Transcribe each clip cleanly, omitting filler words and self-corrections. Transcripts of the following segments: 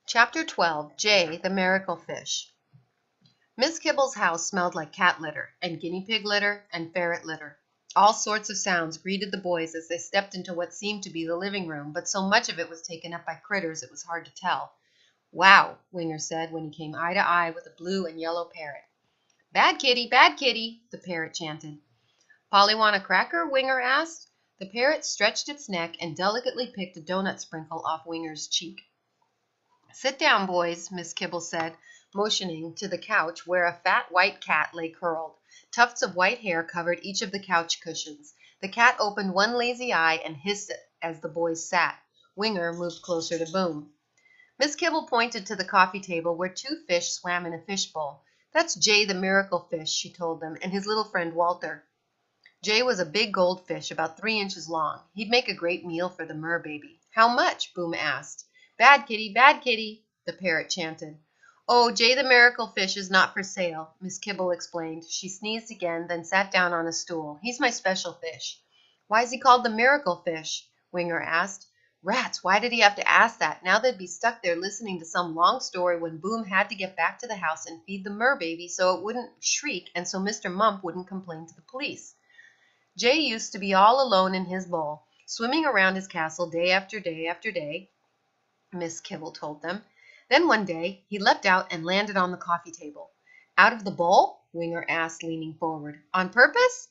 Chapter 12, Jay, the Miracle Fish. Miss Kibble's house smelled like cat litter, and guinea pig litter, and ferret litter. All sorts of sounds greeted the boys as they stepped into what seemed to be the living room, but so much of it was taken up by critters it was hard to tell. "Wow," Winger said when he came eye to eye with a blue and yellow parrot. "Bad kitty, the parrot chanted. "Polly want a cracker?" Winger asked. The parrot stretched its neck and delicately picked a donut sprinkle off Winger's cheek. "Sit down, boys," Miss Kibble said, motioning to the couch where a fat white cat lay curled. Tufts of white hair covered each of the couch cushions. The cat opened one lazy eye and hissed as the boys sat. Winger moved closer to Boom. Miss Kibble pointed to the coffee table where two fish swam in a fishbowl. "That's Jay the Miracle Fish," she told them, "and his little friend Walter." Jay was a big goldfish about 3 inches long. He'd make a great meal for the mer baby. "How much?" Boom asked. Bad kitty, the parrot chanted. "Oh, Jay the Miracle Fish is not for sale," Miss Kibble explained. She sneezed again, then sat down on a stool. "He's my special fish." "Why is he called the Miracle Fish?" Winger asked. Rats, why did he have to ask that? Now they'd be stuck there listening to some long story when Boom had to get back to the house and feed the mer baby so it wouldn't shriek and so Mr. Mump wouldn't complain to the police. Jay used to be all alone in his bowl, swimming around his castle day after day after day, Miss Kibble told them. Then one day he leapt out and landed on the coffee table. "Out of the bowl?" Winger asked, leaning forward. "On purpose?"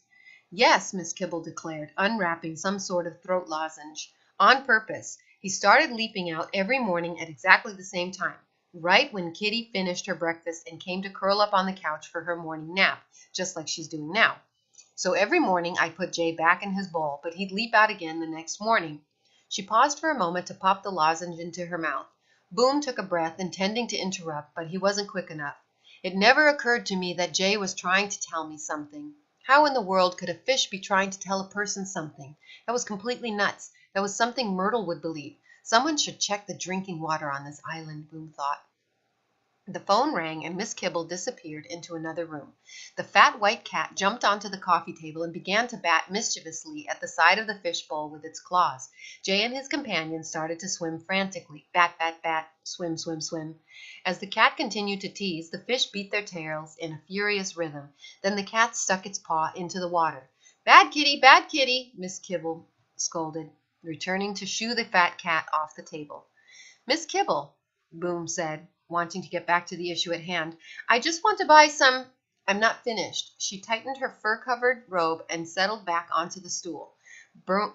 "Yes," Miss Kibble declared, unwrapping some sort of throat lozenge. "On purpose. He started leaping out every morning at exactly the same time, right when Kitty finished her breakfast and came to curl up on the couch for her morning nap, just like she's doing now. So every morning I'd put Jay back in his bowl, but he'd leap out again the next morning." She paused for a moment to pop the lozenge into her mouth. Boom took a breath, intending to interrupt, but he wasn't quick enough. "It never occurred to me that Jay was trying to tell me something. How in the world could a fish be trying to tell a person something? That was completely nuts. That was something Myrtle would believe. Someone should check the drinking water on this island," Boom thought. The phone rang and Miss Kibble disappeared into another room. The fat white cat jumped onto the coffee table and began to bat mischievously at the side of the fish bowl with its claws. Jay and his companion started to swim frantically. Bat, bat, bat, swim, swim, swim. As the cat continued to tease, the fish beat their tails in a furious rhythm. Then the cat stuck its paw into the water. Bad kitty, Miss Kibble scolded, returning to shoo the fat cat off the table. "Miss Kibble," Boom said, wanting to get back to the issue at hand, "I just want to buy some—" "I'm not finished." She tightened her fur-covered robe and settled back onto the stool.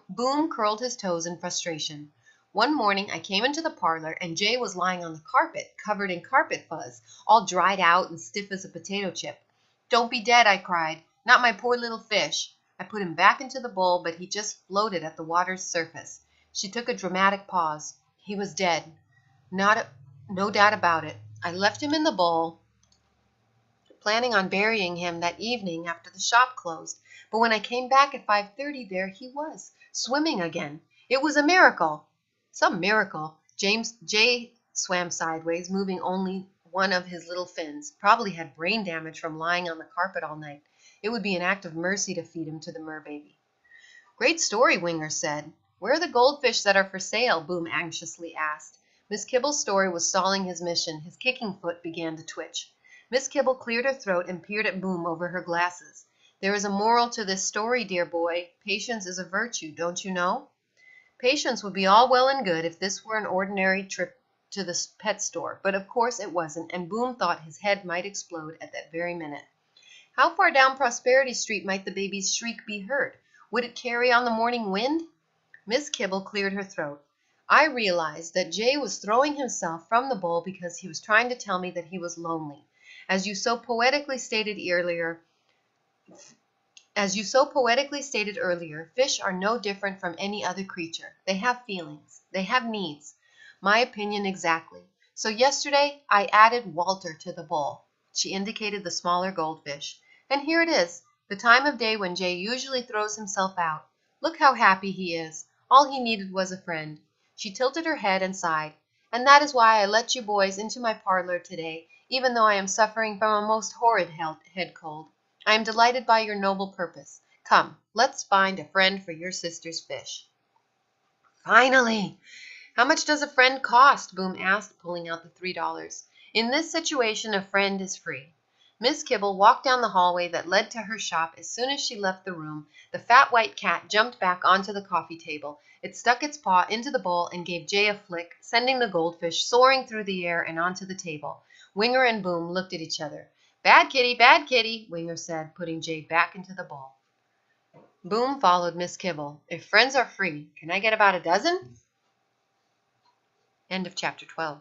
Boom curled his toes in frustration. "One morning I came into the parlor and Jay was lying on the carpet, covered in carpet fuzz, all dried out and stiff as a potato chip. 'Don't be dead,' I cried. 'Not my poor little fish.' I put him back into the bowl, but he just floated at the water's surface." She took a dramatic pause. "He was dead. No doubt about it. I left him in the bowl, planning on burying him that evening after the shop closed. But when I came back at 5:30, there he was, swimming again. It was a miracle." "Some miracle." Jay swam sideways, moving only one of his little fins. "Probably had brain damage from lying on the carpet all night. It would be an act of mercy to feed him to the mer baby." "Great story," Winger said. "Where are the goldfish that are for sale?" Boom anxiously asked. Miss Kibble's story was stalling his mission. His kicking foot began to twitch. Miss Kibble cleared her throat and peered at Boom over her glasses. "There is a moral to this story, dear boy. Patience is a virtue, don't you know?" Patience would be all well and good if this were an ordinary trip to the pet store, but of course it wasn't, and Boom thought his head might explode at that very minute. How far down Prosperity Street might the baby's shriek be heard? Would it carry on the morning wind? Miss Kibble cleared her throat. "I realized that Jay was throwing himself from the bowl because he was trying to tell me that he was lonely. As you so poetically stated earlier, fish are no different from any other creature. They have feelings. They have needs. My opinion exactly. So yesterday I added Walter to the bowl." She indicated the smaller goldfish. "And here it is, the time of day when Jay usually throws himself out. Look how happy he is. All he needed was a friend." She tilted her head and sighed. "And that is why I let you boys into my parlor today, even though I am suffering from a most horrid head cold. I am delighted by your noble purpose. Come, let's find a friend for your sister's fish." "Finally! "How much does a friend cost?" Boom asked, pulling out the $3. "In this situation a friend is free." Miss Kibble walked down the hallway that led to her shop. As soon as she left the room, the fat white cat jumped back onto the coffee table. It stuck its paw into the bowl and gave Jay a flick, sending the goldfish soaring through the air and onto the table. Winger and Boom looked at each other. Bad kitty, Winger said, putting Jay back into the bowl. Boom followed Miss Kibble. "If friends are free, can I get about a dozen?" End of chapter 12.